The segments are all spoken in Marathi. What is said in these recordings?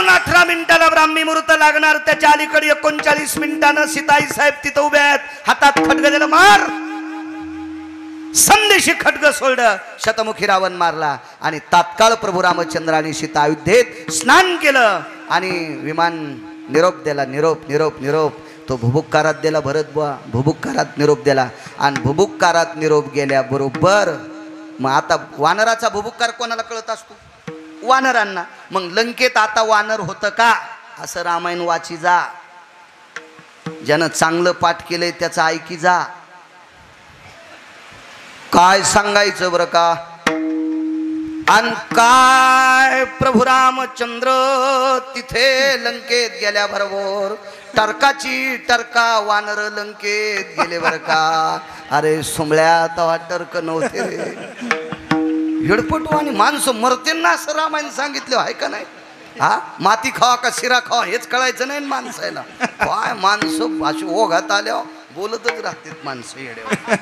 वाजून 18 मिनिटाला ब्राह्मी मुहूर्त लागणार, त्याच्या अलीकडे 39 मिनिटानं सीताई साहेब तिथं उभ्या आहेत, हातात खड्ग दिलं, मार. संदेशी खड्ग सोडलं, शतमुखी रावण मारला आणि तात्काळ प्रभू रामचंद्राने सीता अयोध्येत स्नान केलं आणि विमान निरोप दिला. निरोप तो भुभुक्कारात दिला. भरत बुवा भुभुक्कारात निरोप दिला आणि भुभुक्कारात निरोप गेल्या बरोबर मग आता वानराचा भुभुक्कार कोणाला कळत असतो? वानरांना. मग लंकेत आता वानर होतं का? असं रामायण वाची जा. ज्यानं चांगलं पाठ केलंय त्याचं ऐकी जा. काय सांगायचं बरं का? आणि काय प्रभू रामचंद्र तिथे लंकेत गेल्याबरोबर टरकाची टरका वानर लंकेत गेले बरं का. अरे सुंबळ्या तवा टर्क नव्हते रे. हिडपटू आणि माणसं मरते ना असं रामायण सांगितलं आहे का नाही? हा, माती खावा का शिरा खावा हेच कळायचं नाही माणसाला. काय माणसं अशी ओघात आल्या बोलतच राहतात माणसं येड्या.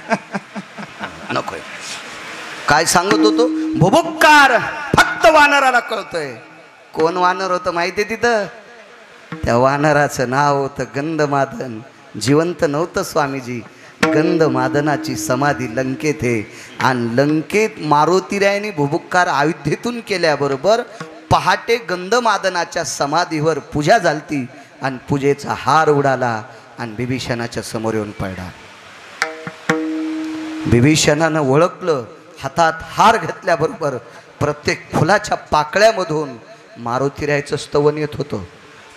नकोय. काय सांगत होतो? भुभुक्कार फक्त वानराला कळतोय. कोण वानर होतं माहितीये तिथं? त्या वानराचं नाव होतं गंधमादन. जिवंत नव्हतं स्वामीजी. गंधमादनाची समाधी लंकेत आहे आणि लंकेत मारुतीरायाने भुभुक्कार अयोध्येतून केल्याबरोबर पहाटे गंधमादनाच्या समाधीवर पूजा झालती आणि पूजेचा हार उडाला आणि बिभीषणाच्या समोर येऊन पडला. बिभीषणानं ओळखलं. हातात हार घेतल्याबरोबर प्रत्येक फुलाच्या पाकळ्यामधून मारुतीरायाचं स्तवन येत होतं,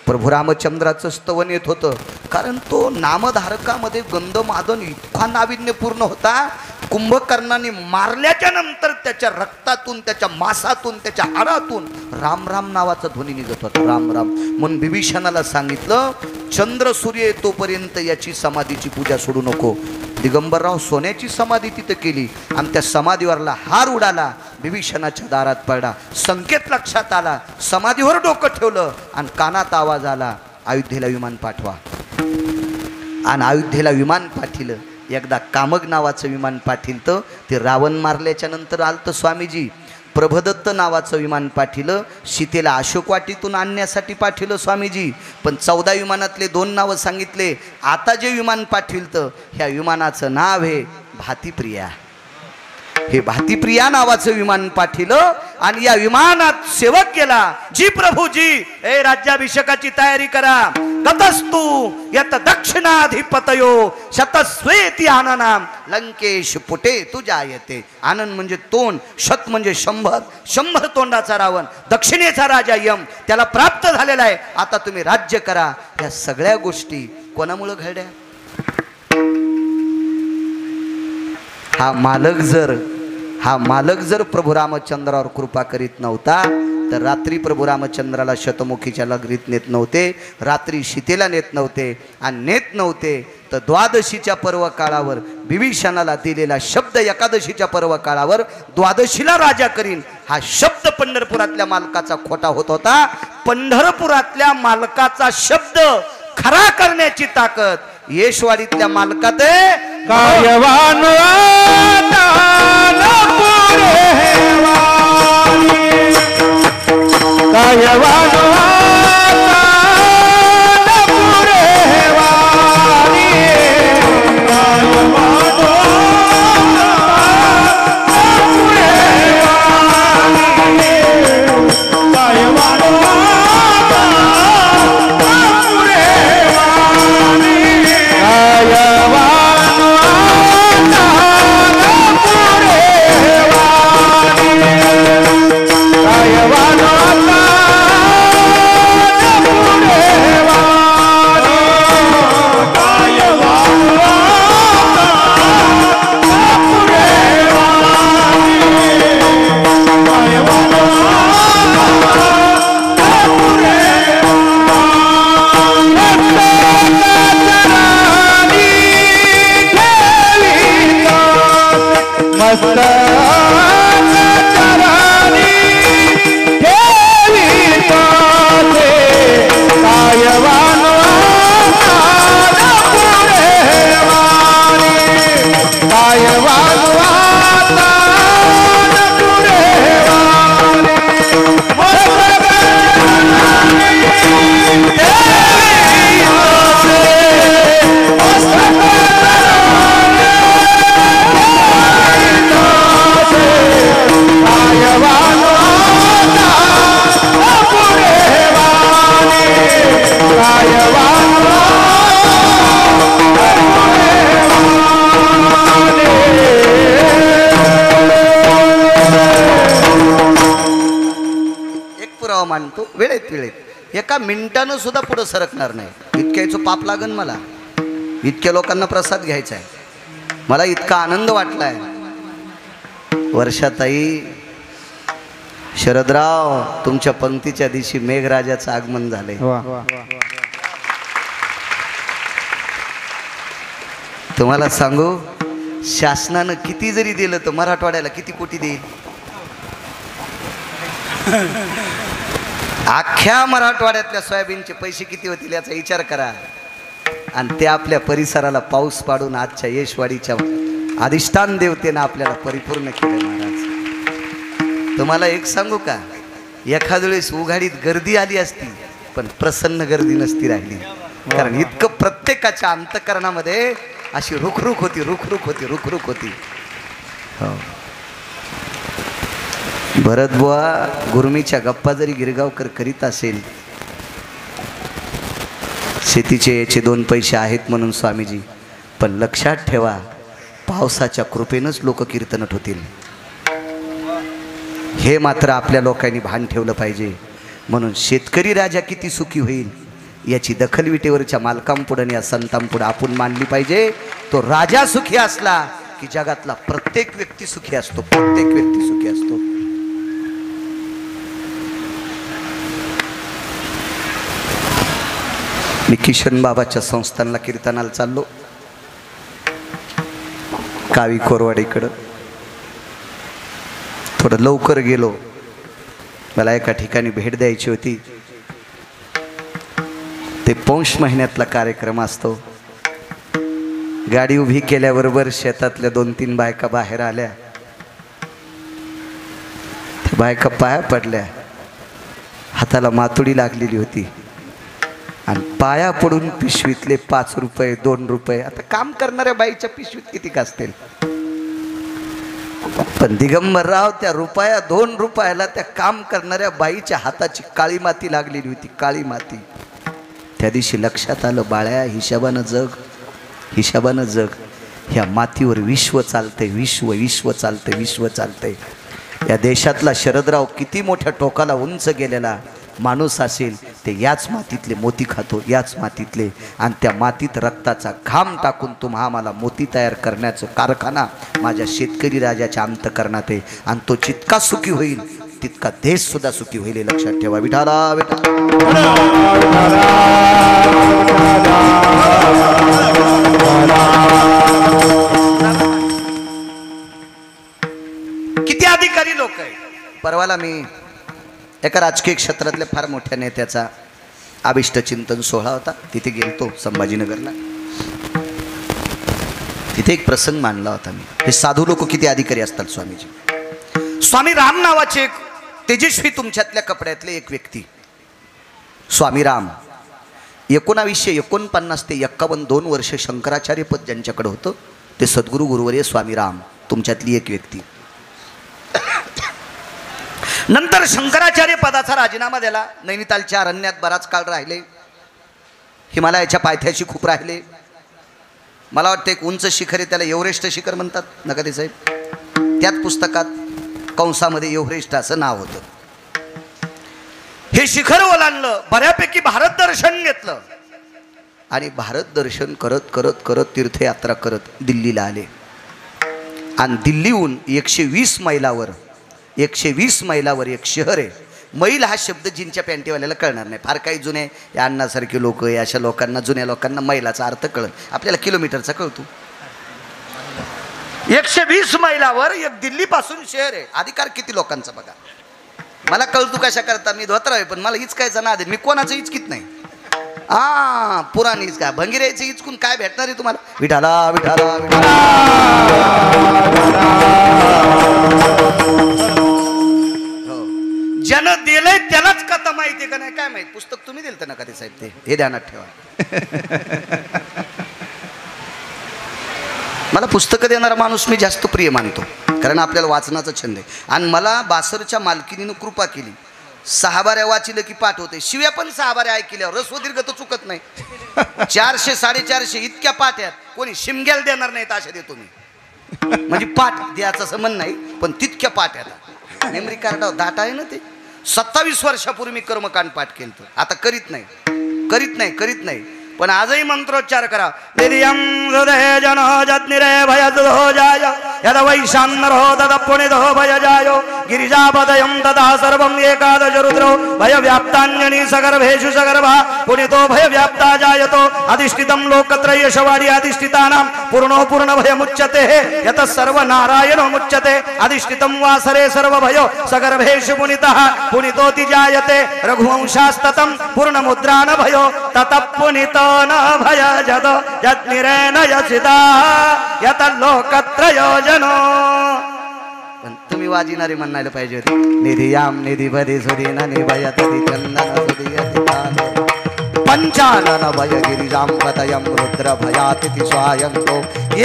प्रभू रामचंद्राचं स्तवन येत होतं. कारण तो नामधारकामध्ये गंधमादन इतका नाविन्यपूर्ण होता. कुंभकर्णाने मारल्याच्या नंतर त्याच्या रक्तातून, त्याच्या मांसातून, त्याच्या हाडातून राम राम नावाचा ध्वनी निघत होता. राम राम. म्हणून बिभीषणाला सांगितलं चंद्र सूर्य तोपर्यंत याची समाधीची पूजा सोडू नको. दिगंबरराव सोन्याची समाधी तिथं केली आणि त्या समाधीवरला हार उडाला, बिभीषणाच्या दारात पडला. संकेत लक्षात आला. समाधीवर डोकं ठेवलं आणि कानात आवाज आला, अयोध्येला विमान पाठवा. आणि अयोध्येला विमान पाठिलं. एकदा कामग नावाचं विमान पाठिलतं. ते रावण मारल्याच्या नंतर आलतं स्वामीजी. प्रभदत्त नावाचं विमान पाठिलं. सीतेला अशोकवाटीतून आणण्यासाठी पाठिलं स्वामीजी. पण 14 विमानातले 2 नावं सांगितले. आता जे विमान पाठिलतं ह्या विमानाचं नाव आहे भातीप्रिया. हे भातीप्रिया नावाचं विमान पाठिलं आणि या विमानात सेवक केला. जी प्रभूजी ए राज्याभिषेकाची तयारी करा. ततस्तु यत दक्षिणाधिपतयो शतस्वेती आननाम लंकेश पुटे तुझ्या येते. आनंद म्हणजे तोंड, शत म्हणजे 100. 100 तोंडाचा रावण, दक्षिणेचा राजा यम त्याला प्राप्त झालेला आहे. आता तुम्ही राज्य करा. या सगळ्या गोष्टी कोणामुळे घडल्या? हा मालक जर प्रभू रामचंद्रावर कृपा करीत नव्हता तर रात्री प्रभू रामचंद्राला शतमुखीच्या लगरीत नेत नव्हते, रात्री सीतेला नेत नव्हते. आणि नेत नव्हते तर द्वादशीच्या पर्व काळावर बिभीषणाला दिलेला शब्द, एकादशीच्या पर्व काळावर द्वादशीला राजा करीन हा शब्द पंढरपुरातल्या मालकाचा खोटा होत होता. पंढरपुरातल्या मालकाचा शब्द खरा करण्याची ताकद येशवाडीतल्या मालकात आहे. कायवान पुरावा मांडतो वेळेत वेळेत, एका मिनिटानं सुद्धा पुढं सरकणार नाही. इतक्याचं पाप लागन मला, इतक्या लोकांना प्रसाद घ्यायचा आहे. मला इतका आनंद वाटलाय. वर्षाताई, शरदराव, तुमच्या पंक्तीच्या दिवशी मेघराजाचं आगमन झालंय. तुम्हाला सांगू, शासनानं किती जरी दिलं तर मराठवाड्याला किती कोटी देईल? अख्ख्या मराठवाड्यातल्या सोयाबीनचे पैसे किती होतील याचा विचार करा. आणि ते आपल्या परिसराला पाऊस पाडून आजच्या येशवाडीच्या अधिष्ठान देवतेनं आपल्याला परिपूर्ण केलं. महाराज, तुम्हाला एक सांगू का, एखाद्या वेळेस उघाडीत गर्दी आली असती पण प्रसन्न गर्दी नसती राहिली. कारण इतकं प्रत्येकाच्या अंतःकरणामध्ये अशी रुखरुख होती, रुखरुख होती, रुखरुख होती. हो, भरतबुवा गुरमीच्या गप्पा जरी गिरगावकर करीत असेल, शेतीचे याचे 2 पैसे आहेत म्हणून स्वामीजी, पण लक्षात ठेवा, पावसाच्या कृपेनंच लोक कीर्तनट होतील. हे मात्र आपल्या लोकांनी भान ठेवलं पाहिजे. म्हणून शेतकरी राजा किती सुखी होईल याची दखल विटेवरच्या मालकांपुढं आणि या संतांपुढं आपण मांडली पाहिजे. तो राजा सुखी असला की जगातला प्रत्येक व्यक्ती सुखी असतो, प्रत्येक व्यक्ती सुखी असतो. मी किशन बाबाच्या संस्थानला कीर्तनाला चाललो, कावी कोरवाडीकडं. थोडं लवकर गेलो, मला एका ठिकाणी भेट द्यायची होती. ते पौष महिन्यातला कार्यक्रम असतो. गाडी उभी केल्याबरोबर शेतातल्या 2-3 बायका बाहेर आल्या. त्या बायका पाया पडल्या, हाताला मातुडी लागलेली होती आणि पाया पडून पिशवीतले 5 रुपये 2 रुपये, आता काम करणाऱ्या बाईच्या पिशवीत किती का असतील, पण दिगंबरराव त्या रुपया 2 रुपयाला त्या काम करणाऱ्या बाईच्या हाताची काळी माती लागलेली होती, काळी माती. त्या दिवशी लक्षात आलं, बाळ्या, हिशोबानं जग, हिशोबानं जग. ह्या मातीवर विश्व चालतंय, विश्व विश्व चालतंय, विश्व चालतंय. या देशातला शरदराव किती मोठ्या टोकाला उंच गेलेला माणूस असेल, ते याच मातीतले मोती खातो, याच मातीतले. आणि त्या मातीत रक्ताचा घाम टाकून तुम्हा आम्हाला मोती तयार करण्याचं कारखाना माझ्या शेतकरी राजाच्या अंतःकरणात आहे. आणि तो जितका सुखी होईल तितका देश सुद्धा सुखी होईल, हे लक्षात ठेवा. विठाला विठाला. किती अधिकारी लोक आहेत. परवाला मी एका राजकीय क्षेत्रातल्या फार मोठ्या नेत्याचा अभिष्ट चिंतन सोहळा होता, तिथे गेलतो संभाजीनगरला. तिथे एक प्रसंग मांडला होता मी. हे साधू लोक किती अधिकारी असतात. स्वामीजी, स्वामी राम नावाचे एक तेजस्वी तुमच्यातल्या कपड्यातले एक व्यक्ती, स्वामी राम, 1949 ते 51 2 वर्ष शंकराचार्य पद ज्यांच्याकडे होतं ते सद्गुरू गुरुवर्य स्वामी राम तुमच्यातली एक व्यक्ती. नंतर शंकराचार्य पदाचा राजीनामा दिला. नैनितालच्या अरण्यात बराच काळ राहिले, हिमालयाच्या पायथ्याशी खूप राहिले. मला वाटतं एक उंच शिखर आहे, त्याला एव्हरेस्ट शिखर म्हणतात नका साहेब. त्याच पुस्तकात कंसामध्ये एव्हरेस्ट असं नाव होतं. हे शिखर ओलांडलं, बऱ्यापैकी भारत दर्शन घेतलं आणि भारत दर्शन करत करत करत तीर्थयात्रा करत दिल्लीला आले. आणि दिल्लीहून 120 मैलावर एक शहर आहे. मैल हा शब्द जिनच्या पॅन्टीवाल्याला कळणार नाही. फार काही जुने या अण्णासारखे लोक, अशा लोकांना, जुन्या लोकांना मैलाचा अर्थ कळत, आपल्याला किलोमीटरचा कळतो. 120 मैलावर एक दिल्लीपासून शहर आहे. अधिकार किती लोकांचा बघा. मला कळतो कशा करता, मी धोत्रा आहे पण मला हिचकायचा नाद आहे. मी कोणाचं हिचकीत नाही. पुराणीच काय भंगिरायचं हिचकून काय भेटणार आहे तुम्हाला. विठाला विठाला विठाला. ज्यानं दिलंय त्यालाच कथा माहिती का नाही काय माहित. पुस्तक तुम्ही दिलं ना कधी साहेब, ते हे ध्यानात ठेवा. मला पुस्तकं देणारा माणूस मी जास्त प्रिय मानतो, कारण आपल्याला वाचनाचा छंद आहे. आणि मला बासरच्या मालकिनीनं कृपा केली. 6 बाऱ्या वाचिलं की पाठ होते. शिव्या पण 6 बाऱ्या ऐकल्यावर रस्व दीर्घ तर चुकत नाही. 400 450 इतक्या पाठ आहेत, कोणी शिमग्याला देणार नाहीत अशा देतो मी. म्हणजे पाठ द्यायचं असं म्हण नाही, पण तितक्या पाठ आहेत. मेमरी कार्ड डाटा आहे ना ते. 27 वर्षापूर्वी मी कर्मकांड पाठ केलं, आता करीत नाही. पण आजही मंत्रोच्चार करा. दिर्यं हृदय जनो जज्ञिरे भयदो जाय यद वैशान्नरो तद पुनिदो भयजायो गिरिजापदयं तदा सर्वं एकादश रुद्रो भयव्याप्ताञ्जनी सगर्भेषु सगर्भा पुनितो भयव्याप्ता जायतो अधिष्ठितं लोकत्रयशवाडी अधिष्ठितानां पूर्णो पूर्णभयमुच्यते यतः सर्वनारायणो मुच्यते अधिष्ठितं वासरे सर्वभयो सगर्भेषु पुनितः पुनितोति जायते रघुवंशास्ततं पूर्णमुद्रान भयो ततः पुनितो न भय जद यज्ञिरेण यसिता यत लोकत्रयो जनो. पण तुम्ही वाजिणारे म्हणायला पाहिजे होते. निधियाम निधिपदी सुदीन निभयत चंदन सुदीयतिताने पंचानन भय गिरिजाम पतयम रुद्र भयातिथि स्वायंतो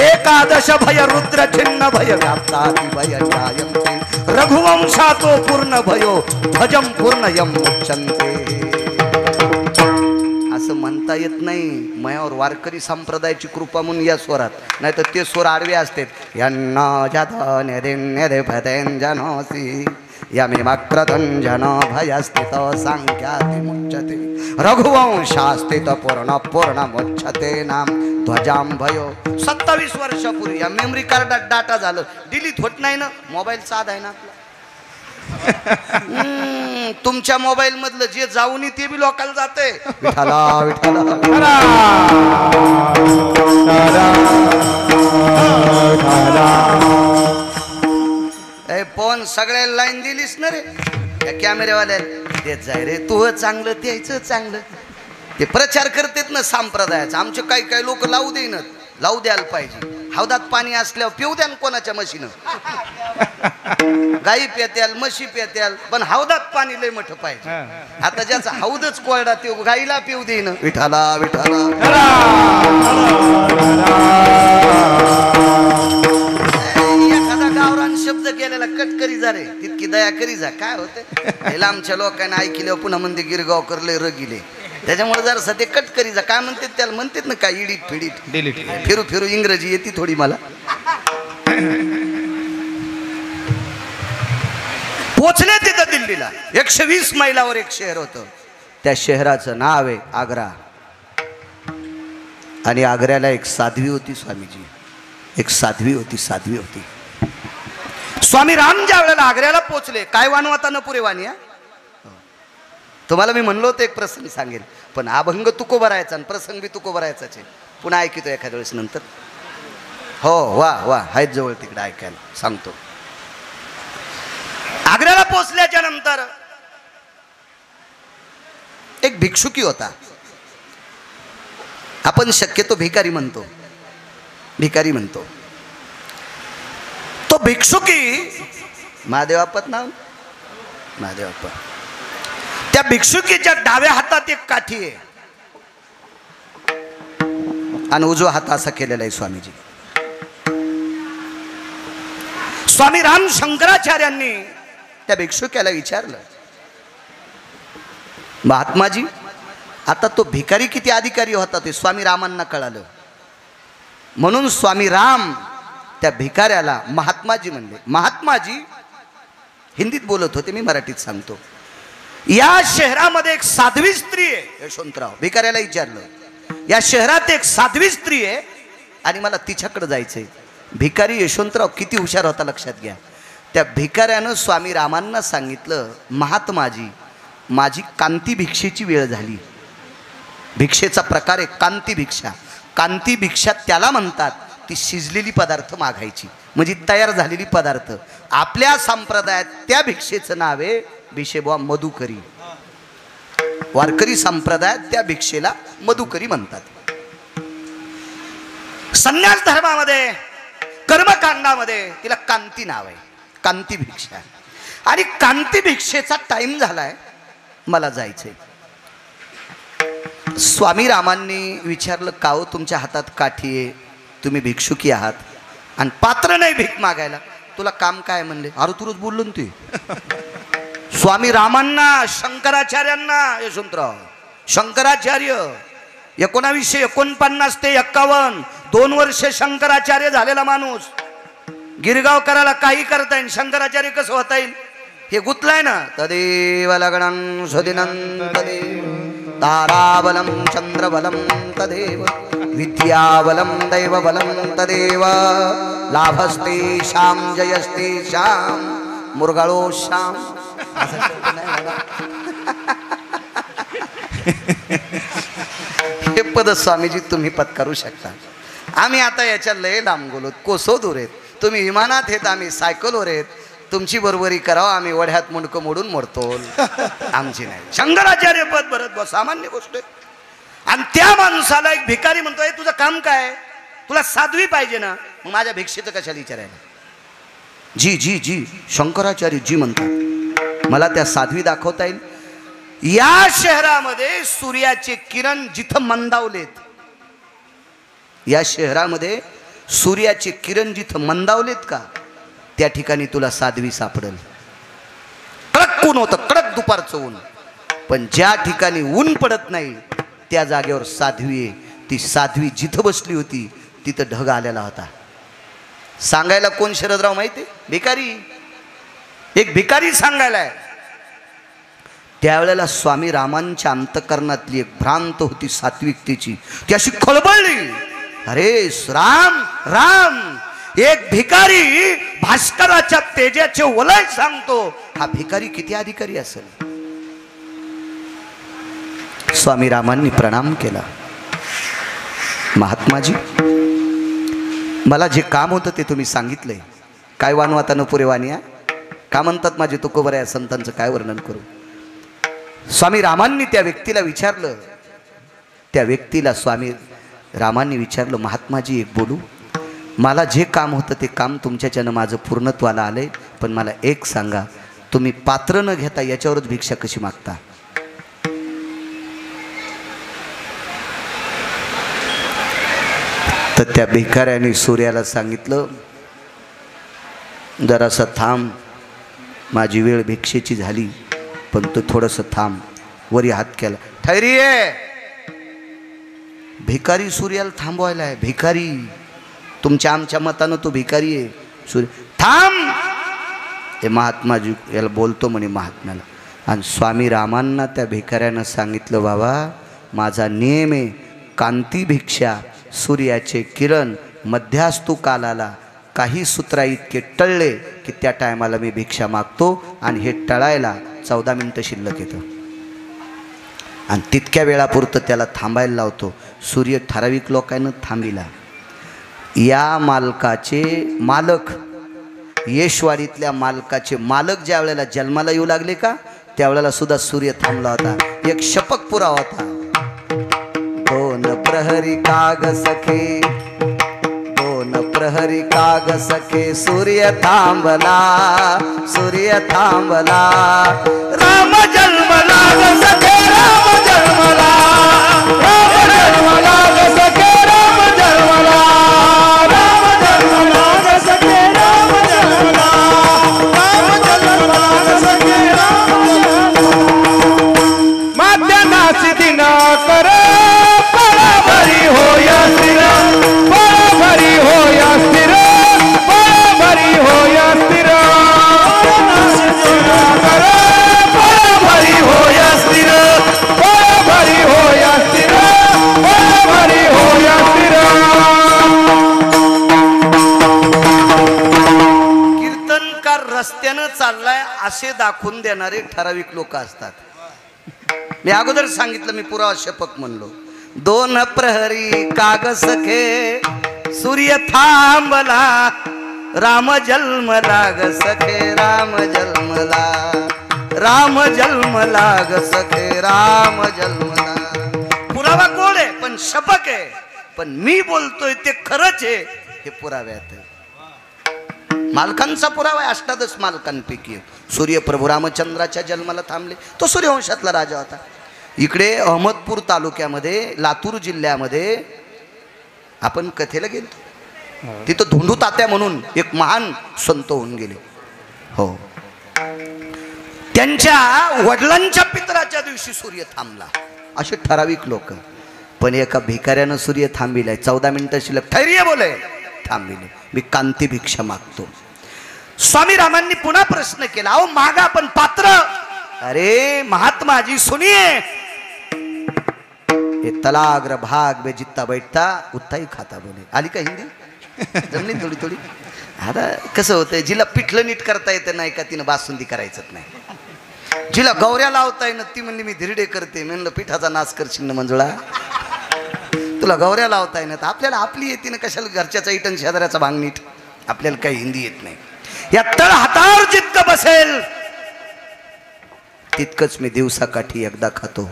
एकादश भय रुद्र छिन्न भय व्याप्ताति भय जायन्ते रघुवंशातो पूर्ण भयो भजम पूर्णयम मुच्यन्ते. असं म्हणता येत नाही. मयावर वारकरी संप्रदायाची कृपा म्हणून या स्वरात, नाही तर ते स्वर आडवे असतात. यन्न जन जनोसी यमिमक्रदंजन भयस्थित सांख्याति मुच्यते रघुवंशास्थित पूर्ण पूर्ण मुच्यते नाम ध्वजाम भयो. 27 वर्षापूर्वी या मेमरी कार्डात डाटा झालं, डिलीट होत नाही ना. मोबाईल साधा आहे ना आपला. तुमच्या मोबाईल मधलं जे जाऊन ते बी लोकांना जाते. विठाला विठाला ए फोन सगळ्या लाईन दिलीस ना रे त्या कॅमेरेवाल्याला. तेच जाय रे तू चांगलं त्याचं चांगलं. ते प्रचार करतेत ना संप्रदायाचा. आमचे काही लोक लावू देईन, लावू द्यायला पाहिजे. हौदात पाणी असल्यावर पिऊ द्या कोणाच्या म्हशीनं. गाई पेत्याल म्हशी पेत्याल, पण हौदात पाणी लय मोठं पाहिजे. आता ज्याचा हौदच कोरडा ते गाईला पिऊ देईन. विठाला विठाला एखादा गावरान शब्द केलेला कट करी जा रे, तितकी दया करी जा. काय होते आमच्या लोकांना ऐकल्यावर पुन्हा म्हणते गिरगावकर लय रगिले. त्याच्यामुळे जरा सध्या कट करी जा. काय म्हणतात त्याला, म्हणतात ना काय इडीट फिडीट डिलीट फिरू फिरू इंग्रजी येते थोडी मला. पोचले तिथं दिल्लीला. 120 मैलावर एक शहर होतं. त्या शहराचं नाव आहे आग्रा. आणि आग्र्याला एक साध्वी होती स्वामीजी. एक साध्वी होती. स्वामी राम ज्या वेळेला आग्र्याला पोचले, काय वानवाता न पुरे वाणी. तुम्हाला मी म्हणलो होतो एक प्रसंग सांगेल, पण अभंग तुको भरायचा आणि प्रसंग बी तुको भरायचाच आहे. पुन्हा ऐकितो एखाद्या वेळेस नंतर. हो वा वा आहेत जवळ तिकडे ऐकायला सांगतो. आग्र्याला पोचल्याच्या नंतर एक भिक्षुकी होता. आपण शक्यतो भिकारी म्हणतो. तो भिक्षुकी महादेवापत नाव महादेवापत. त्या भिक्षुकीच्या डाव्या हातात एक काठी आहे आणि उजवा हात असा केलेला आहे स्वामीजी. स्वामी राम शंकराचार्यांनी त्या भिक्षुक्याला विचारलं, महात्माजी आता तो भिकारी किती अधिकारी होता ते स्वामी रामांना कळालं. म्हणून स्वामी राम त्या भिकाऱ्याला महात्माजी म्हणले. महात्माजी हिंदीत बोलत होते, मी मराठीत सांगतो. या शहरामध्ये एक साध्वी स्त्री आहे. यशवंतराव भिकाऱ्याला विचारलं, या शहरात एक साध्वी स्त्री आहे आणि मला तिच्याकडे जायचंय. भिकारी यशवंतराव किती हुशार होता लक्षात घ्या. त्या भिकाऱ्यानं स्वामी रामांना सांगितलं, महात्माजी माझी कांती भिक्षेची वेळ झाली. भिक्षेचा प्रकार आहे कांती भिक्षा. कांती भिक्षा त्याला म्हणतात ती शिजलेली पदार्थ मागायची, म्हणजे तयार झालेली पदार्थ. आपल्या संप्रदायात त्या भिक्षेचं नाव आहे भिषेबुवा मधुकरी. वारकरी संप्रदायात त्या भिक्षेला मधुकरी म्हणतात. संन्यास धर्मामध्ये कर्मकांडामध्ये तिला कांती नाव आहे, कांती भिक्षा. आणि कांती भिक्षेचा टाइम झालाय, मला जायचंय. स्वामी रामांनी विचारलं, का हो तुमच्या हातात काठी आहे, तुम्ही भिक्षुकी आहात आणि पात्र नाही भीक मागायला, तुला काम काय म्हणले. अरे तुरच बोललो ना ते. स्वामी रामांना शंकराचार्यांना, यशवंतराव शंकराचार्य 1949 ते 51 2 वर्ष शंकराचार्य झालेला माणूस. गिरगाव करायला काही करता येईल, शंकराचार्य कसं होता येईल. हे गुतलाय ना. तदेव लग्नं सुदिनं तदेव ताराबलं चंद्रबलं तदेव विद्याबलं दैवबलं तदेव लाभस्ते श्याम जयस्ते श्याम मुरगाळो श्याम. हे पद स्वामीजी तुम्ही पत्करू शकता. आम्ही आता याच्या लय लांब गेलो, कोसो दूर आहेत. तुम्ही विमानात आहेत, आम्ही सायकलवर आहेत. तुमची बरोबरी करावं, आम्ही वढ्यात मुंडकं मोडून मोडतो. आमची नाही. शंकराचार्य पद भरत सामान्य गोष्ट आहे. आणि त्या माणसाला एक भिकारी म्हणतोय तुझं काम काय, तुला साध्वी पाहिजे ना, मग माझ्या भिक्षेचं कशाला विचारायला. जी जी जी शंकराचार्य जी म्हणतात मला त्या साध्वी दाखवता येईल. या शहरामध्ये सूर्याचे किरण जिथं मंदावलेत, या शहरामध्ये सूर्याचे किरण जिथं मंदावलेत का त्या ठिकाणी तुला साध्वी सापडेल. कडक ऊन होतं, कडक दुपारचं ऊन, पण ज्या ठिकाणी ऊन पडत नाही त्या जागेवर साध्वी आहे. ती साध्वी जिथं बसली होती तिथं ढग आलेला होता. सांगायला कोण शरदराव माहिती? भिकारी. एक भिकारी सांगायला आहे. त्यावेळेला स्वामी रामांच्या अंतकरणातली एक भ्रांत होती सात्विकतेची, ती अशी खळबळली. अरे राम राम, एक भिकारी भास्कराच्या तेजाचे वलय सांगतो, हा भिकारी किती अधिकारी असेल. स्वामी रामांनी प्रणाम केला. महात्माजी मला जे काम होतं ते तुम्ही सांगितलंय. काय वानवाता न पुरे वानिया का म्हणतात माझे तुकोबर या संतांचं काय वर्णन करू. स्वामी रामांनी त्या व्यक्तीला विचारलं, त्या व्यक्तीला स्वामी रामांनी विचारलं, महात्माजी एक बोलू, मला जे काम होतं ते काम तुमच्याच्यानं माझं पूर्णत्वाला आलंय, पण मला एक सांगा, तुम्ही पात्र न घेता याच्यावरच भिक्षा कशी मागता. तर त्या भिकाऱ्याने सूर्याला सांगितलं, जरासा थांब, माझी वेळ भिक्षेची झाली, पण तो थोडंसं थांब. वरी हात केला, ठैरिये. भिकारी सूर्याला थांबवायला आहे. भिकारी, तुमच्या आमच्या मतानं तो भिकारी आहे. सूर्य थांब. ते महात्माजी याला बोलतो म्हणे महात्म्याला. आणि स्वामी रामांना त्या भिकाऱ्यानं सांगितलं, बाबा माझा नियम आहे, कांती भिक्षा, सूर्याचे किरण मध्यास्तू कालाला काही सूत्रा इतके टळले की त्या टायमाला मी भिक्षा मागतो. आणि हे टळायला 14 मिनिटं शिल्लक येतं आणि तितक्या वेळापुरतं त्याला थांबायला लावतो. सूर्य ठराविक लोकांना थांबिला. या मालकाचे मालक, येशवाडीतल्या मालकाचे मालक ज्या वेळेला जन्माला येऊ लागले का त्यावेळेला सुद्धा सूर्य थांबला होता. एक शपक पुरावा होता. दोन प्रहरी काग सखे, दोन प्रहरी काग सखे, सूर्य थांबला, सूर्य थांबला. राम जन्मला ग सखे, राम जन्मला, राम जन्मला ग सखे, राम जन्मला, राम जन्मला ग सखे, राम जन्मला, राम जन्मला ग सखे, राम जन्मला. माध्यनासी दिनाकर बरी होया स्थिर, बरी होया स्थिर, बरी होया स्थिर, बरी होया स्थिर, बरी होया स्थिर, बरी होया स्थिर. कीर्तनकार रस्त्यानं चाललाय असे दाखवून देणारे ठराविक लोक असतात. मी अगोदर सांगितलं, मी पुरावा शपक म्हणलो. दोन प्रहरी काग सखे, सूर्य थांबला, राम जन्मला ग सखे, राम जन्मला, राम जन्मला ग सखे, राम जन्मला. पुरावा कोण आहे पण शपक आहे, पण मी बोलतोय ते खरंच आहे हे पुराव्यात आहे. मालकांचा पुरावा आहे. 18 मालकांपैकी सूर्य प्रभू रामचंद्राच्या जन्माला थांबले. तो सूर्यवंशातला राजा होता. इकडे अहमदपूर तालुक्यामध्ये, लातूर जिल्ह्यामध्ये आपण कथेला गेलो. तिथं धोंडू तात्या म्हणून एक महान संत होऊन गेले. हो, त्यांच्या वडिलांच्या पितराच्या दिवशी सूर्य थांबला. असे ठराविक लोक. पण एका भिकाऱ्यानं सूर्य थांबिलाय. 14 मिनिटं शिल्लक. ठैर्य बोले थांबिले, मी कांती भिक्षा मागतो. स्वामी रामांनी पुन्हा प्रश्न केला, अहो मागा पण पात्र. अरे महात्मा जी सुनिए, ये तलाग्र भाग में जितना बैठता उतना ही खाता. बोले आली का हिंदी जमली थोडी थोडी. आता कसं होतंय, जिला पिठलं नीट करता येतं नाही का तिनं बासुंदी करायचंच नाही. जिला गौऱ्या लावता येईन ती म्हणली मी धिरडे करते. म्हणलं पिठाचा नाश करशील ना मंजुळा, तुला गौऱ्या लावता येईन. आपल्याला आपली येते ना, कशाला घरच्याचा इटन शेजाऱ्याचा भांग नीट. आपल्याला काही हिंदी येत नाही. या तळ हातावर जितकं बसेल तितकंच मी दिवसाकाठी एकदा खातो.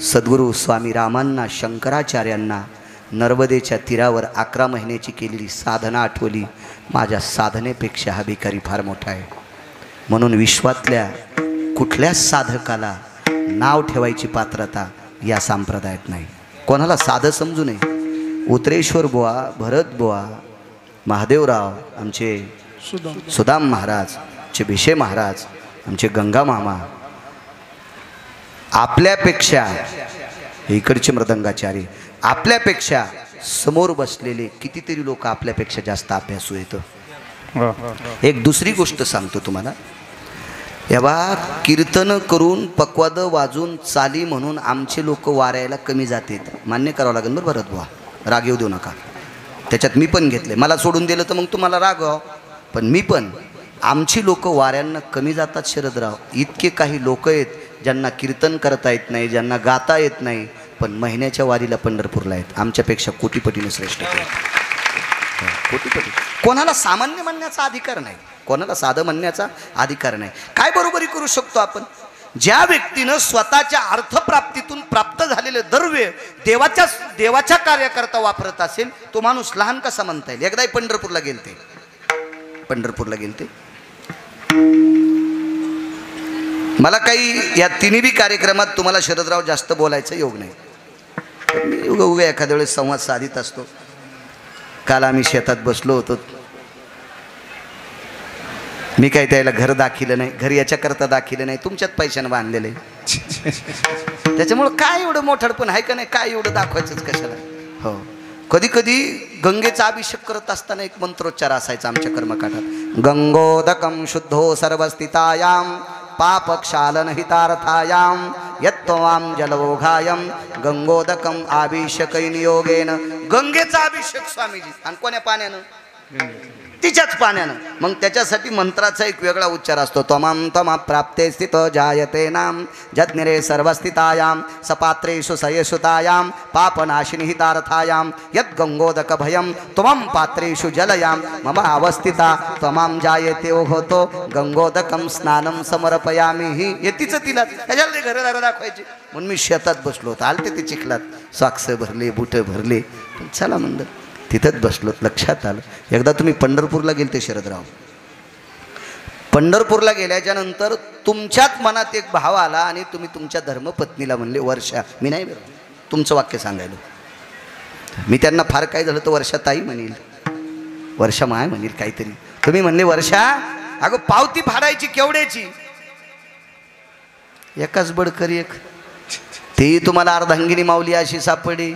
सद्गुरू स्वामी रामांना, शंकराचार्यांना नर्मदेच्या तीरावर 11 महिन्याची केलेली साधना आठवली. माझ्या साधनेपेक्षा हा भिकारी फार मोठा आहे. म्हणून विश्वातल्या कुठल्याच साधकाला नाव ठेवायची पात्रता या संप्रदायात नाही. कोणाला साधं समजू नये. उतरेश्वर बुवा, भरत बुवा, महादेवराव, आमचे सुदाम महाराज, आमचे भिशे महाराज, आमचे गंगा मामा, आपल्यापेक्षा इकडचे मृदंगाचारी, आपल्यापेक्षा समोर बसलेले कितीतरी लोक आपल्यापेक्षा जास्त अभ्यासू येतं. एक दुसरी गोष्ट सांगतो तुम्हाला. तेव्हा कीर्तन करून पक्वाद वाजून चाली म्हणून आमचे लोक वाऱ्याला कमी जातात. मान्य करावं लागेल बरं भरत बुवा, राग येऊ देऊ नका. त्याच्यात मी पण घेतले. मला सोडून दिलं तर मग तुम्हाला राग व्हावं, पण मी पण, आमची लोक वाऱ्यांना कमी जातात शरदराव. इतके काही लोक आहेत ज्यांना कीर्तन करता येत नाही, ज्यांना गाता येत नाही, पण महिन्याच्या वारीला पंढरपूरला आहेत. आमच्यापेक्षा कोटीपटीने श्रेष्ठ आहेत. कोटीपटी. कोणाला सामान्य म्हणण्याचा अधिकार नाही, कोणाला साधं म्हणण्याचा अधिकार नाही. काय बरोबरी करू शकतो आपण? ज्या व्यक्तीनं स्वतःच्या अर्थप्राप्तीतून प्राप्त झालेले द्रव्य देवाच्या कार्याकरता वापरत असेल, तो माणूस लहान कसा म्हणता येईल? एकदाही पंढरपूरला गेलते, पंढरपूरला गेलते. मला काही या तिन्ही कार्यक्रमात तुम्हाला शरदराव जास्त बोलायचं योग नाही. मी उगा एखाद्या वेळेस संवाद साधित असतो. काल आम्ही शेतात बसलो होतो. मी काही त्याला घर दाखिलं नाही, घर याच्याकरता दाखिलं नाही, तुमच्यात पैशानं बांधलेलं आहे. त्याच्यामुळं काय एवढं मोठडपण आहे का नाही, काय एवढं दाखवायचंच कशाला. हो, कधी कधी गंगेचा अभिषेक करत असताना एक मंत्रोच्चार असायचा आमच्या कर्मकाठात. गंगोदकं शुद्धो सर्वस्थितायाम पापक्षालन हितार्थायाम यत्त्वाम जलवोघायम गंगोदकम अभिषेकैन योगेन. गंगेचा अभिषेक स्वामीजी, आणि कोण्या पाण्यानं? तिच्याच पाण्यानं. मग त्याच्यासाठी मंत्राचा एक वेगळा उच्चार असतो. त्वमं त्वम प्राप्ते स्थित जायते नाम जज्ञरे सर्वस्थितायाम सपात्रेषु सयसुतायाम पापनाशिनी हितार्थायाम यत् गंगोदक भयम त्वमं पात्रेषु जलयाम मम अवस्थिता त्वमां जायते होतो गंगोदकम स्नानम समर्पयामी. ही येतीच तिला त्याच्याला ते घरदार दाखवायचे. म्हणून मी शेतात बसलो होतो. आलते ते चिखलात, सॉक्स भरले, बुट भरले, पण चला म्हणलं तिथंच बसलो. लक्षात आलं, एकदा तुम्ही पंढरपूरला गेलते शरदराव. पंढरपूरला गेल्याच्या नंतर तुमच्याच मनात एक भाव आला आणि तुम्ही तुमच्या धर्मपत्नीला म्हणले वर्षा. मी नाही बरं तुमचं वाक्य सांगायला. मी त्यांना फार काय झालं तर वर्षा ताई म्हणेल, वर्षा माय म्हणेल काहीतरी. तुम्ही म्हणले वर्षा, अगं पावती फाडायची केवढ्याची? एकाच बडकर एक. ती तुम्हाला अर्धांगिनी माऊली अशी सापडी.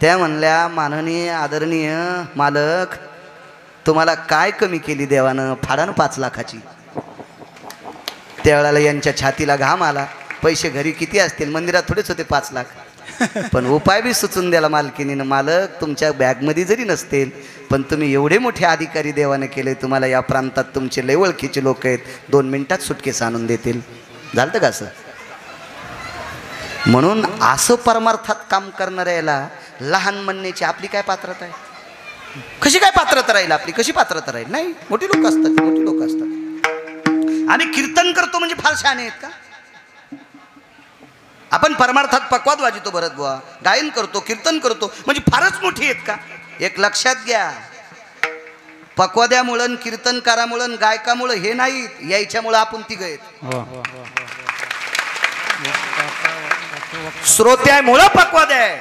त्या म्हणल्या, माननीय आदरणीय मालक, तुम्हाला काय कमी केली देवानं, फाडा ना 5 लाखाची. त्यावेळेला यांच्या छातीला घाम आला. पैसे घरी किती असतील, मंदिरात थोडेच होते 5 लाख. पण उपाय बी सुचून द्याला मालकीनीनं. मालक, तुमच्या बॅगमध्ये जरी नसतील, पण तुम्ही एवढे मोठे अधिकारी देवाने केले, तुम्हाला या प्रांतात तुमचे लय ओळखीचे लोक आहेत, 2 मिनिटात सुटकेस आणून देतील. झालं का असं? म्हणून असं परमार्थात काम करणाऱ्याला लहान म्हणण्याची आपली काय पात्रता आहे? कशी काय पात्रता राहील आपली? कशी पात्रता राहील? नाही, मोठी लोक असतात, मोठी लोक असतात. आम्ही कीर्तन करतो म्हणजे फार शहाणे आहेत का? आपण परमार्थात पक्वाद वाजितो भरत बुवा, गायन करतो, कीर्तन करतो म्हणजे फारच मोठी आहेत का? एक लक्षात घ्या, पक्वाद्यामुळं, कीर्तनकारामुळं, गायकामुळं हे नाही, यायच्यामुळं आपण तिघ आहेत. श्रोत्यामुळं पक्वाद आहे,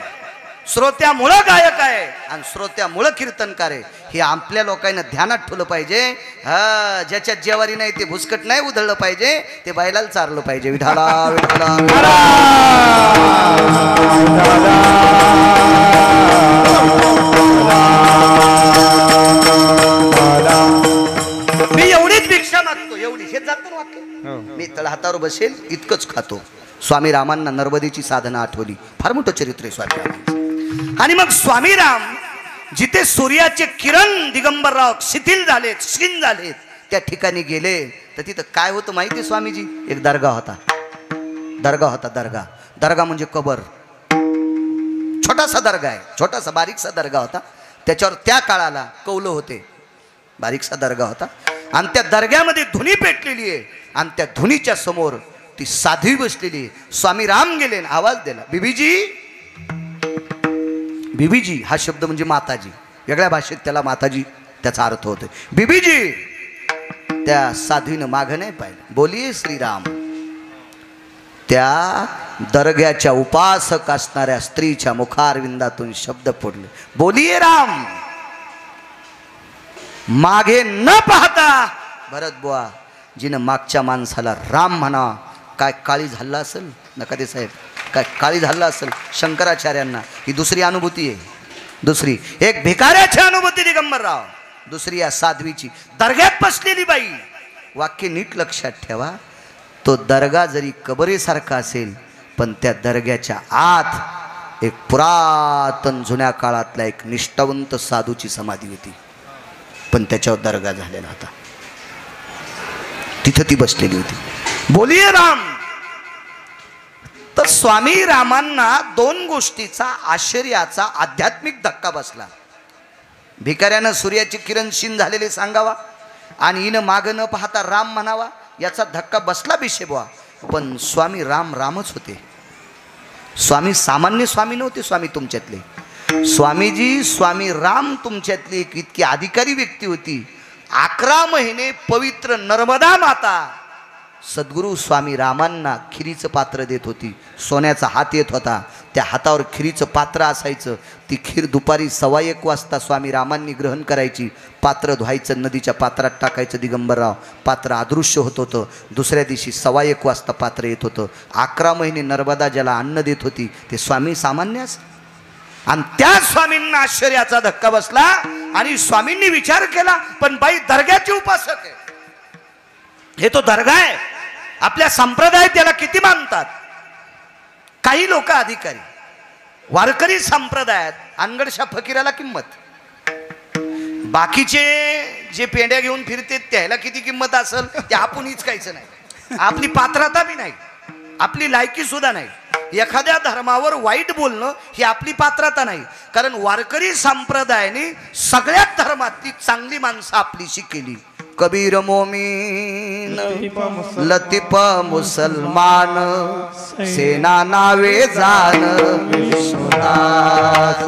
श्रोत्यामुळं गायक आहे आणि श्रोत्यामुळं कीर्तनकार आहे. हे आपल्या लोकांना ध्यानात ठेवलं पाहिजे. ज्याच्यात जेवारी नाही ते भुसकट नाही उधळलं पाहिजे, ते बैलाला चारलं पाहिजे. विठाला विठाला. मी घोड्यावर बसेल इतकंच खातो. स्वामी रामांना नर्मदेची साधना आठवली. फार मोठं चरित्र आहे स्वामी रामांचं. आणि मग स्वामी राम जिथे सूर्याचे किरण दिगंबरराव शिथिल झालेत, क्षीण झालेत, त्या ठिकाणी गेले तर तिथं काय होतं माहिती स्वामीजी? एक दर्गा होता. दर्गा म्हणजे कबर. छोटासा दर्गा आहे, छोटासा बारीकसा दर्गा होता. त्याच्यावर त्या काळाला कौलं होते. बारीकसा दर्गा होता आणि त्या दर्ग्यामध्ये धुनी पेटलेली आहे आणि त्या धुनीच्या समोर ती साध्वी बसलेली आहे. स्वामी राम गेले, आवाज दिला, बीबीजी. बीबीजी हा शब्द म्हणजे माताजी. वेगळ्या भाषेत त्याला माताजी त्याचा अर्थ होतो. बीबीजी. त्या साध्वीनं मागं नाही पाहिलं. बोलिये श्रीराम. त्या दर्ग्याच्या उपासक असणाऱ्या स्त्रीच्या मुखारविंदातून शब्द पडले, बोलिये राम. मागे न पाहता भरत बुवा जिनं मागच्या माणसाला राम म्हणा, काय काळी झाला असेल नकादे साहेब, काय काळी झाला असेल शंकराचार्यांना. ही दुसरी अनुभूती आहे. दुसरी एक भिकाऱ्याची अनुभूती दिगंबरराव, दुसरी या साध्वीची. दर्ग्यात बसलेली बाई. वाक्य नीट लक्षात ठेवा. तो दर्गा जरी कबरेसारखा असेल पण त्या दर्ग्याच्या आत एक पुरातन जुन्या काळातला एक निष्ठावंत साधूची समाधी होती, पण त्याच्यावर दर्गा झालेला होता. तिथं ती बसलेली होती. बोलिये राम. तर स्वामी रामांना दोन गोष्टीचा आश्चर्याचा आध्यात्मिक धक्का बसला. भिकाऱ्यानं सूर्याची किरण क्षीण झालेले सांगावा आणि हिनं मागं न पाहता राम म्हणावा, याचा धक्का बसला बिशेबवा. पण स्वामी राम रामच होते. स्वामी सामान्य स्वामी नव्हते. स्वामी तुमच्यातले स्वामीजी, स्वामी राम तुमच्यातली एक इतकी अधिकारी व्यक्ती होती. 11 महिने पवित्र नर्मदा माता सद्गुरू स्वामी रामांना खिरीचं पात्र देत होती. सोन्याचा हात येत होता, त्या हातावर खिरीचं पात्र असायचं. ती खीर दुपारी 1:15 वाजता स्वामी रामांनी ग्रहण करायची. पात्र धुवायचं, नदीच्या पात्रात टाकायचं दिगंबरराव. पात्र अदृश्य होत होतं. दुसऱ्या दिवशी 1:15 वाजता पात्र येत होतं. 11 महिने नर्मदा ज्याला अन्न देत होती ते स्वामी सामान्यच. आणि त्या स्वामींना आश्चर्याचा धक्का बसला आणि स्वामींनी विचार केला, पण बाई दर्ग्याची उपासक आहे, हे तो दर्गा आहे. आपल्या संप्रदाय त्याला किती मानतात. काही लोक अधिकारी वारकरी संप्रदायात अनगडशा फकीराला किंमत, बाकीचे जे पेंड्या घेऊन फिरते त्याला किती किंमत असेल ते आपण हिचकायचं नाही. आपली पात्रता बी नाही, आपली लायकी सुद्धा नाही. एखाद्या धर्मावर वाईट बोलणं ही आपली पात्रता नाही. कारण वारकरी संप्रदायाने सगळ्यात धर्मातली चांगली माणसं आपलीशी केली. कबीर मोमीन लतीफ मुसलमान सेना नावे जान विश्वनाथ.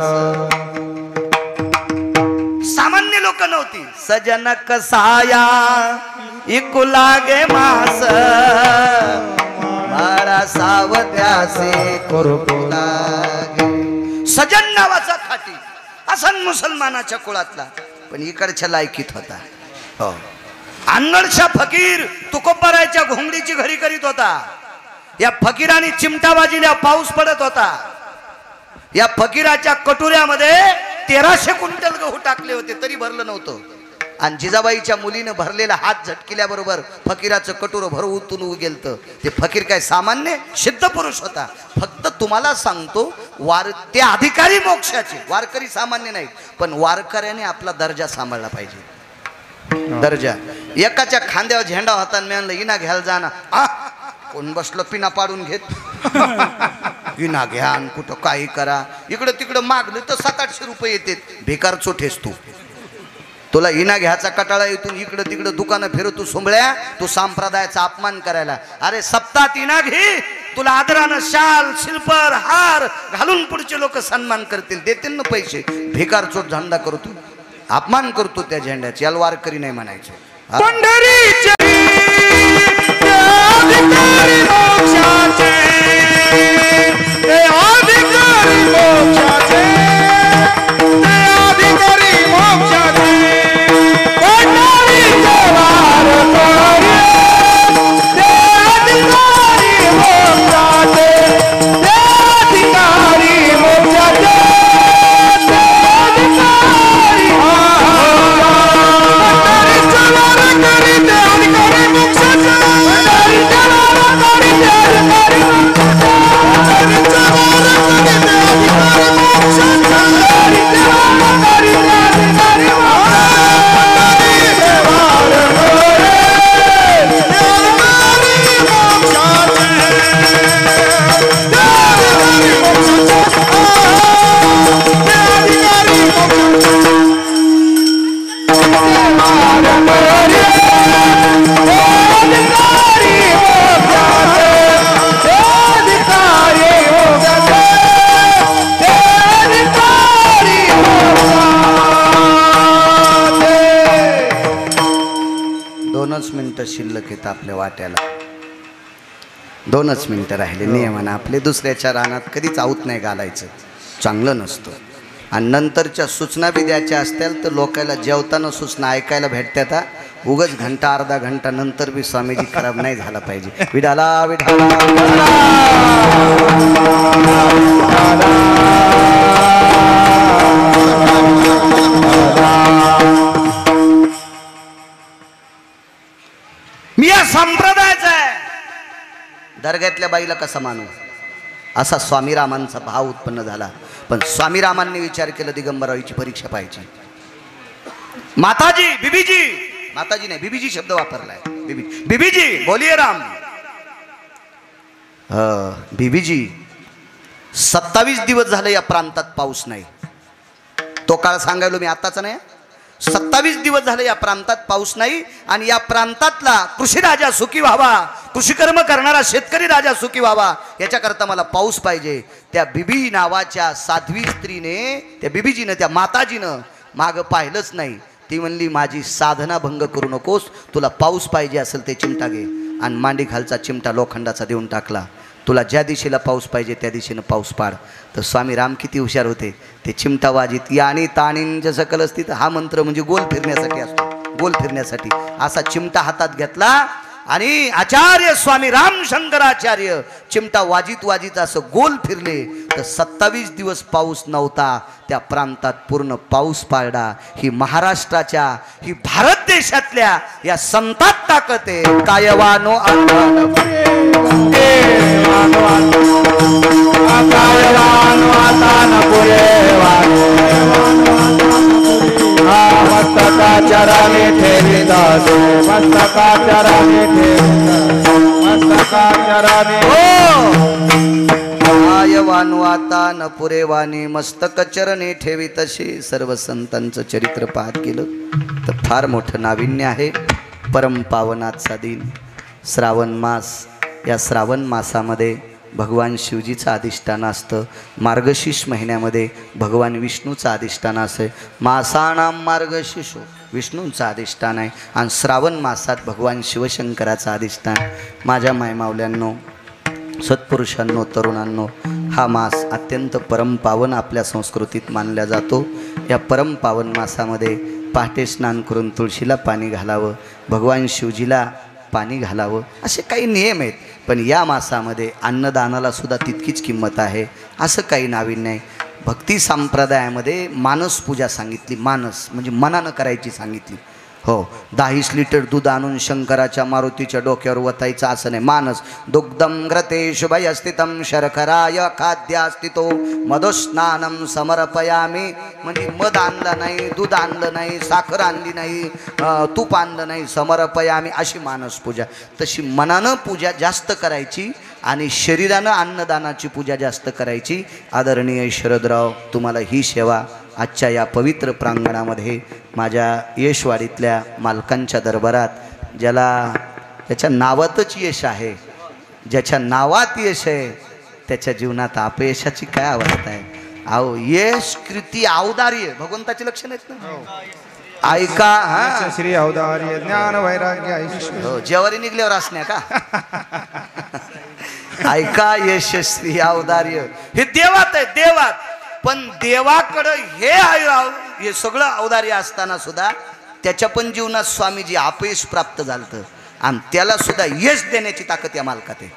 सामान्य लोक नव्हती. सजन कसाया इकू लागे मास मारा सावत्यासे कुरकू लागे. सजन नावाचा खाटी असन मुसलमानाच्या कुळातला, पण इकडच्या लायकीत होता. हो, अनगडशा फकीर तुकोबारायच्या घोंगडीची घडी करीत होता. या फकीराने चिमटा वाजविला, पाऊस पडत होता. या फकीराच्या कटोऱ्यामध्ये 1300 क्विंटल गहू टाकले होते तरी भरलं नव्हतं. आणि जिजाबाईच्या मुलीनं भरलेला हात झटकिल्याबरोबर फकीराचं कटोरं भरवून गेलतं. ते फकीर काय सामान्य सिद्ध पुरुष होता. फक्त तुम्हाला सांगतो, ते अधिकारी मोक्षाचे, वारकरी सामान्य नाही. पण वारकऱ्याने आपला दर्जा सांभाळला पाहिजे. दर्जा. एकाच्या खांद्यावर झेंडा होता, मी म्हणलं इना घ्यायला जाना. कोण बसलं पिना पाडून घेत. इना घ्या आणि कुठं काही करा. इकडं तिकडं मागलं तर 700-800 रुपये येते. भिकार चोठेस तू. तुला इना घ्यायचा कटाळा येतून इकडं तिकडं दुकानं फिरतू सोंबळ्या. तू संप्रदायाचा अपमान करायला. अरे सप्ताहात इना घे, तुला आदरानं शाल शिल्पर हार घालून पुढचे लोक सन्मान करतील, देतील ना पैसे. भिकार चोट धंदा करतो, अपमान करतो त्या झेंड्याचे. याला वारकरी नाही म्हणायचे. इथं आपल्या वाट्याला. 2च मिनटं राहिले. नियमानं आपले दुसऱ्याच्या रानात कधीच आऊत नाही घालायचं, चांगलं नसतं. आणि नंतरच्या सूचना बी द्यायच्या असतील तर लोकांना जेवताना सूचना ऐकायला भेटतात. उगच घंटा अर्धा घंटा नंतर बी स्वामीजी खराब नाही झाला पाहिजे. विडाला विडाला मी या संप्रदायाचा आहे. दर्ग्यातल्या बाईला कसा मानू, असा स्वामीरामांचा भाव उत्पन्न झाला. पण स्वामीरामांनी विचार केला दिगंबराईची परीक्षा पाहिजे. माताजी बीबीजी, माताजी नाही बीबीजी शब्द वापरलाय. बीबीजी बोलिये राम. बीबीजी 27 दिवस झाले या प्रांतात पाऊस नाही. तो काळ सांगायलो मी, आताचा नाही. 27 दिवस झाले या प्रांतात पाऊस नाही. आणि या प्रांतातला कृषी राजा सुखी व्हावा, कृषीकर्म करणारा शेतकरी राजा सुखी व्हावा, याच्याकरता मला पाऊस पाहिजे. त्या बीबी नावाच्या साध्वी स्त्रीने, त्या बीबीजीनं, त्या माताजीनं मागं पाहिलंच नाही. ती म्हणली माझी साधना भंग करू नकोस, तुला पाऊस पाहिजे असेल ते चिमटा घे. आणि मांडी खालचा चिमटा लोखंडाचा देऊन टाकला. तुला ज्या दिशेला पाऊस पाहिजे त्या दिशेनं पाऊस पाड. तर स्वामी राम किती हुशार होते. ते चिमटा वाजित यानी ताणींच्या सकल असती. तर हा मंत्र म्हणजे गोल फिरण्यासाठी असतो, गोल फिरण्यासाठी. असा चिमटा हातात घेतला आणि आचार्य स्वामी राम शंकराचार्य चिमटा वाजित वाजित असं गोल फिरले. तर 27 दिवस पाऊस नव्हता. त्या प्रांतात पूर्ण पाऊस पाडला. ही महाराष्ट्राच्या, ही भारत देशातल्या या संतात ताकद आहे. कायवानो मस्तकाचरणे ठेवी दासो, मस्तकाचरणे मस्तकाचरणे कायवानो आता न पुरे वाणी, मस्तक चरणे ठेवी तशी. सर्व संतांचं चरित्र पाहत गेलं तर फार मोठं नाविन्य आहे. परमपावनाचा दिन श्रावण मास. या श्रावण मासामध्ये भगवान शिवजीचं अधिष्ठान असतं. मार्गशीर्ष महिन्यामध्ये भगवान विष्णूचं अधिष्ठान असतं. मासानाम मार्गशीर्ष विष्णूंचं अधिष्ठान आहे. आणि श्रावण मासात भगवान शिवशंकराचं अधिष्ठान. माझ्या मायमावल्यांनो, सत्पुरुषांनो, तरुणांनो, हा मास अत्यंत परमपावन आपल्या संस्कृतीत मानला जातो. या परमपावन मासामध्ये पहाटे स्नान करून तुळशीला पाणी घालावं, भगवान शिवजीला पाणी घालावं, असे काही नियम आहेत. पण या मासामध्ये अन्नदानाला सुद्धा तितकीच किंमत आहे. असं काही नाविन्य नाही. भक्ती संप्रदायामध्ये मानस पूजा सांगितली. मानस म्हणजे मनानं करायची सांगितली. हो, 10 लिटर दूध आणून शंकराच्या मारुतीच्या डोक्यावर वतायचं असं नाही. मानस दुग्धम घ्रते शुभय स्थितम शर्कराय खाद्या स्थितो मधुस्नानम समर्पयामी. म्हणजे मध आणलं नाही, दूध आणलं नाही, साखर आणली नाही, तूप आणलं नाही, समर्पयामी अशी मानस पूजा. तशी मनानं पूजा जास्त करायची आणि शरीरानं अन्नदानाची पूजा जास्त करायची. आदरणीय शरदराव, तुम्हाला ही सेवा आजच्या या पवित्र प्रांगणामध्ये माझ्या यशवाडीतल्या मालकांच्या दरबारात, ज्याच्या नावातच यश आहे, ज्याच्या नावात यश आहे, त्याच्या जीवनात अपयशाची काय अवस्था आहे. अहो, यश, कृती, औदार्य भगवंताची लक्षणं आहेत ना. ऐका, हा, श्री औदार्य ज्ञान वैराग्य ऐश्वर्य. हो, जेवारी निघल्यावर असण्या का. ऐका, यशस्वी औदार्य हे देवात आहे, देवात. पण देवाकडं हे सगळं औदार्य असताना सुद्धा त्याच्या पण जीवनात स्वामीजी अपयश प्राप्त झालं. आणि त्याला सुद्धा यश देण्याची ताकद या मालकात आहे.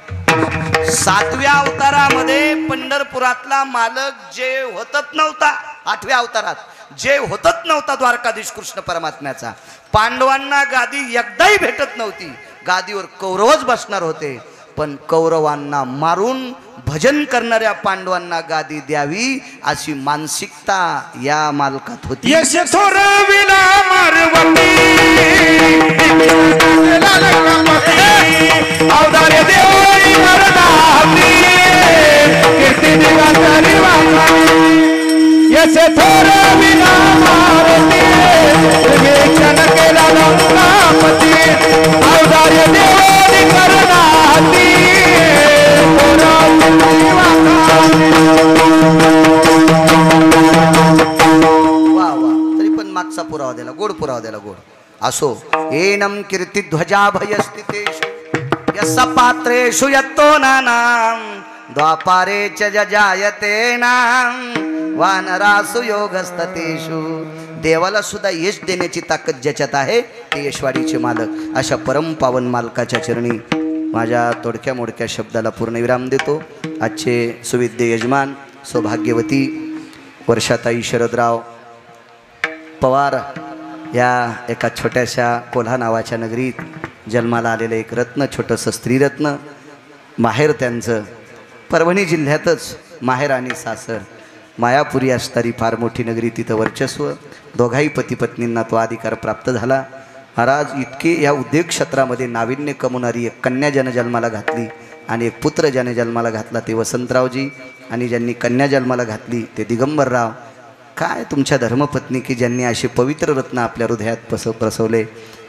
7व्या अवतारामध्ये पंढरपुरातला मालक जे होतच नव्हता, 8व्या अवतारात जे होतच नव्हता द्वारकाधीश कृष्ण परमात्म्याचा. पांडवांना गादी एकदाही भेटत नव्हती. गादीवर कौरवच बसणार होते. पण कौरवांना मारून भजन करणाऱ्या पांडवांना गादी द्यावी अशी मानसिकता या मालकात होती. यश थोरविला मारवती औदार्य देवळी वरदाती कीर्ती दिवाकरी वाकरी. यश थोरविला मारवती विवेचन केला गंगापती औदार्य देवळी करणाती. वा वा, तरी पण मागचा पुरावा द्याला गोड, पुरावा द्याला गोड. असो, एनं कीर्तिध्वजाभयस्थितेषु यस्य पात्रेषु यत्तो नानां द्वापारे च जजायते नाम वानरासु योगस्ततेषु. देवाला सुद्धा यश देण्याची ताकद ज्याच्यात आहे ते यशवाडीचे मालक. अशा परम पावन मालकाच्या चरणी माझ्या तोडक्या मोडक्या शब्दाला पूर्णविराम देतो. आजचे सुविद्य यजमान सौभाग्यवती वर्षाताई शरदराव पवार या एका छोट्याशा कोल्हा नावाच्या नगरीत जन्माला आलेलं एक रत्न, छोटंसं स्त्रीरत्न. माहेर त्यांचं परभणी जिल्ह्यातच माहेर आणि सासर मायापुरी असणारी फार मोठी नगरी, तिथं वर्चस्व. दोघाही पती पत्नींना तो अधिकार प्राप्त झाला. महाराज इतके या उद्योग क्षेत्रामध्ये नाविन्य कमवणारी एक कन्या ज्यानं जन्माला घातली आणि एक पुत्र ज्याने जन्माला घातला ते वसंतरावजी, आणि ज्यांनी कन्या जन्माला घातली ते दिगंबरराव. काय तुमच्या धर्मपत्नी की ज्यांनी असे पवित्र रत्न आपल्या हृदयात प्रसवले.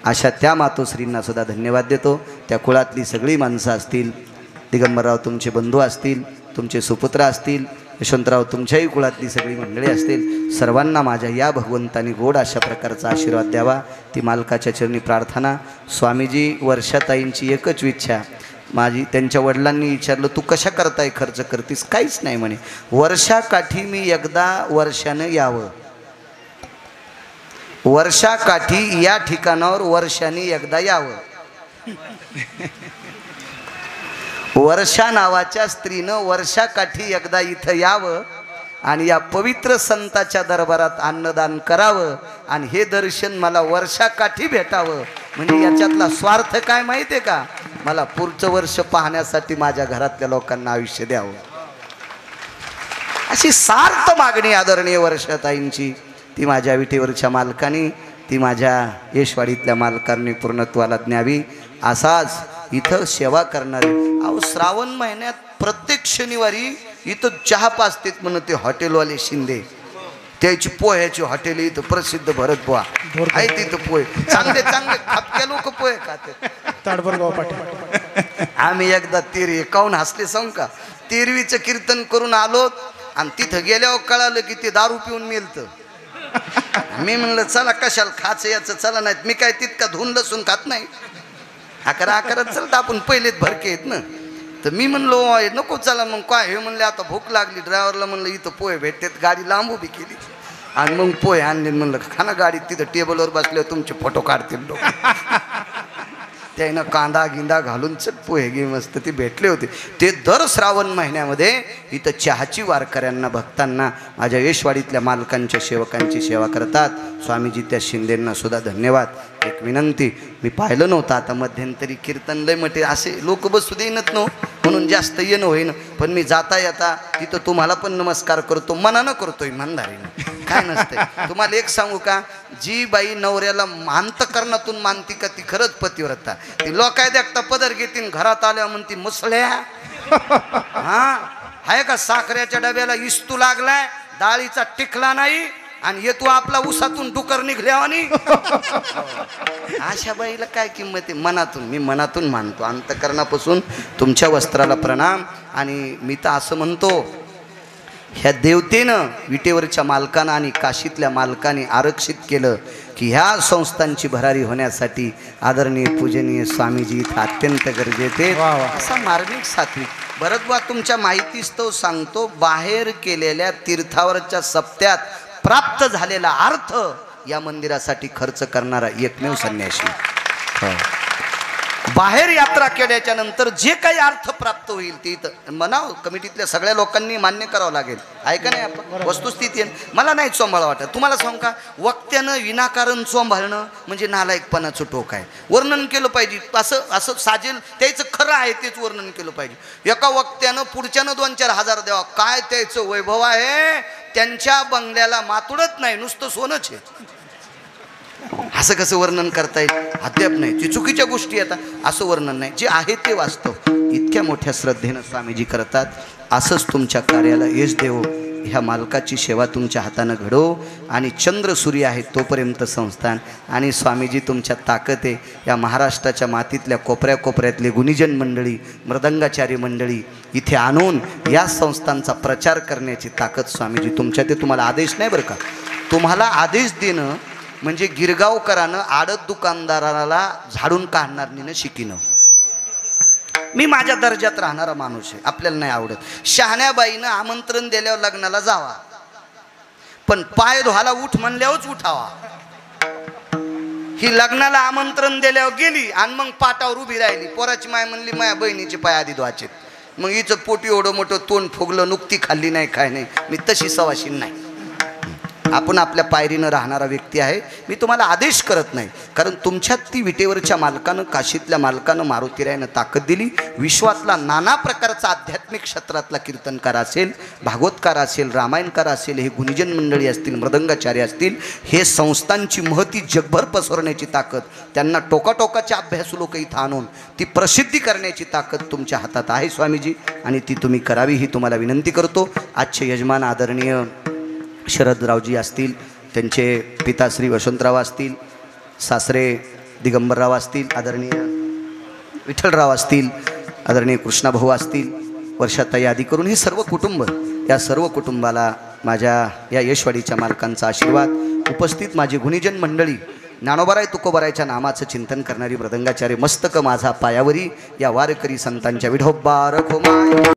अशा त्या मातोश्रींना सुद्धा धन्यवाद देतो. त्या कुळातली सगळी माणसं असतील, दिगंबरराव तुमचे बंधू असतील, तुमचे सुपुत्र असतील, यशवंतराव तुमच्याही कुळातली सगळी मंडळी असतील, सर्वांना माझ्या या भगवंतानी गोड अशा प्रकारचा आशीर्वाद द्यावा ती मालकाच्या चरणी प्रार्थना. स्वामीजी वर्षाताईंची एकच इच्छा माझी, त्यांच्या वडिलांनी विचारलं तू कशा करताय खर्च करतीस? काहीच नाही म्हणे, वर्षाकाठी मी एकदा वर्षानं यावं, वर्षाकाठी या ठिकाणावर वर्षाने एकदा यावं. वर्षा नावाच्या स्त्रीनं वर्षाकाठी एकदा इथं यावं आणि या पवित्र संताच्या दरबारात अन्नदान करावं आणि हे दर्शन मला वर्षाकाठी भेटावं. म्हणजे याच्यातला स्वार्थ काय माहिती आहे का? मला पुढचं वर्ष पाहण्यासाठी माझ्या घरातल्या लोकांना आयुष्य द्यावं, अशी सार्थ मागणी आदरणीय वर्षाताईंची. ती माझ्या विटेवरच्या मालकानी, ती माझ्या यशवाडीतल्या मालकांनी पूर्णत्वाला न्यावी. असाच इथं सेवा करणारे. अहो श्रावण महिन्यात प्रत्येक शनिवारी इथं चहा पाजतेत म्हणून ते हॉटेलवाले शिंदे, त्याची पोह्याची हॉटेल इथं प्रसिद्ध भरत बुवा आहे. तिथं पोहे चांगले चांगले खापक्या लोक पोहे खाते. आम्ही एकदा 51 हसले सांग का, 13वीचं कीर्तन करून आलो आणि तिथं गेल्यावर कळालं की ते दारू पिऊन मेलतं. मी म्हणलं चला कशाला खायचं याचं, चला नाही मी काय तितका धुन लसून खात नाही, अकरा चलता आपण पहिलेच भरके आहेत ना. तर मी म्हणलो नको चला मग काय हे म्हणले आता भूक लागली. ड्रायव्हरला म्हणलं इथं पोहे भेटतात, गाडी लांब उभी केली आणि मग पोहे आणले. म्हणलं खाना गाडीत, तिथं टेबलवर बसल्यावर तुमचे फोटो काढतील लोक. त्यानं कांदा गिंदा घालून चट पोहे घे मस्त ते भेटले होते. ते दर श्रावण महिन्यामध्ये इथं चहाची वारकऱ्यांना भक्तांना माझ्या यशवाडीतल्या मालकांच्या सेवकांची सेवा करतात. स्वामीजी त्या शिंदेंना सुद्धा धन्यवाद. एक विनंती, मी पाहिलं नव्हतं आता मध्यंतरी कीर्तन लय मटे असे लोक बसू देईनच नो म्हणून जास्त येणं होईन, पण मी जाता येता तिथं तुम्हाला पण नमस्कार करतो, मनानं करतोय इमानदारीनं, काय नसतंय. तुम्हाला एक सांगू का, जी बाई नवऱ्याला अंतकरणातून मानती का ती खरंच पतिव्रता. ती लोकाय देखता पदर घेतील, घरात आल्या म्हणती मुसळ्या हा आहे का, साखरेच्या डब्याला इस्तू लागलाय, डाळीचा टिकला नाही आणि हे तू आपला उसातून डुकर निघल्या आणि अशा बाईला काय किंमत आहे. मनातून, मी मनातून मानतो, अंतकरणापासून तुमच्या वस्त्राला प्रणाम. आणि मी तर असं म्हणतो, ह्या देवतेनं विटेवरच्या मालकानं आणि काशीतल्या मालकाने आरक्षित केलं की ह्या संस्थांची भरारी होण्यासाठी आदरणीय पूजनीय स्वामीजी इथं अत्यंत गरजेचे. असा मार्मिक सात्विक भरतबा तुमच्या माहितीस्तव सांगतो, बाहेर केलेल्या तीर्थावरच्या सप्त्यात प्राप्त झालेला अर्थ या मंदिरासाठी खर्च करणारा एकमेव संन्यासी. बाहेर यात्रा केल्याच्या नंतर जे काही अर्थ प्राप्त होईल ते म्हणावं कमिटीतल्या सगळ्या लोकांनी मान्य करावं लागेल. ऐका नाही आपण वस्तुस्थिती मला नाही चोंबाळा वाटत. तुम्हाला सांगू का, वक्त्यानं विनाकारण चोंबाळणं म्हणजे नालायकपणाचं टोक आहे. वर्णन केलं पाहिजे, असं साजेल त्याचं खरं आहे तेच वर्णन केलं पाहिजे. एका वक्त्यानं पुढच्यानं 2-4 हजार द्यावा, काय त्याचं वैभव आहे. त्यांच्या बंगल्याला मातुडत नाही, नुसतं सोनंच आहे. असं कसं वर्णन करता येईल? अद्याप नाही, ती चुकीच्या गोष्टी येतात. असं वर्णन नाही, जे आहे ते वास्तव. इतक्या मोठ्या श्रद्धेनं स्वामीजी करतात. असंच तुमच्या कार्याला यश देवो, ह्या मालकाची सेवा तुमच्या हातानं घडो आणि चंद्र सूर्य आहे तोपर्यंत संस्थान. आणि स्वामीजी तुमच्या ताकद आहे, या महाराष्ट्राच्या मातीतल्या कोपऱ्या कोपऱ्यातले गुणीजन मंडळी, मृदंगाचारी मंडळी इथे आणून या संस्थांचा प्रचार करण्याची ताकद स्वामीजी तुमच्या. ते तुम्हाला आदेश नाही बरं का, तुम्हाला आदेश देणं म्हणजे गिरगावकरानं आडत दुकानदाराला झाडून काढणार शिकीनं. मी माझ्या दर्जात राहणारा माणूस आहे, आपल्याला नाही आवडत. शहाण्याबाईनं आमंत्रण दिल्यावर लग्नाला जावा, पण पाय धुवायला उठ म्हणल्यावरच उठावा. ही लग्नाला आमंत्रण दिल्यावर गेली आणि मग पाटावर उभी राहिली. पोराची माय म्हणली माझ्या बहिणीचे पाय आधी धुवायचे. मग हिचं पोटी एवढं मोठं तोंड फुगलं, नुकती खाल्ली नाही काय नाही. मी तशी सवाशीन नाही. आपण आपल्या पायरीनं राहणारा व्यक्ती आहे. मी तुम्हाला आदेश करत नाही, कारण तुमच्यात ती विटेवरच्या मालकानं, काशीतल्या मालकानं, मारुतीरायानं ताकद दिली. विश्वातला नाना प्रकारचा आध्यात्मिक क्षेत्रातला कीर्तनकार असेल, भागवतकार असेल, रामायणकार असेल, हे गुणीजन मंडळी असतील, मृदंगाचार्य असतील, हे संस्थांची महती जगभर पसरवण्याची ताकद, त्यांना टोकाटोकाचे अभ्यासू लोक इथं आणून ती प्रसिद्धी करण्याची ताकद तुमच्या हातात आहे स्वामीजी, आणि ती तुम्ही करावी ही तुम्हाला विनंती करतो. आजचे यजमान आदरणीय शरदरावजी असतील, त्यांचे पिता श्री वसंतराव असतील, सासरे दिगंबरराव असतील, आदरणीय विठ्ठलराव असतील, आदरणीय कृष्णाभाऊ असतील, वर्षाताई आदी करून हे सर्व कुटुंब, या सर्व कुटुंबाला माझ्या या यशवाडीच्या मालकांचा आशीर्वाद. उपस्थित माझी गुणीजन मंडळी, ज्ञानोबाराय तुकोबारायच्या नामाचं चिंतन करणारी मृदंगाचार्य, मस्तक माझा पायावरी, या वारकरी संतांच्या विठोबा रखो माय.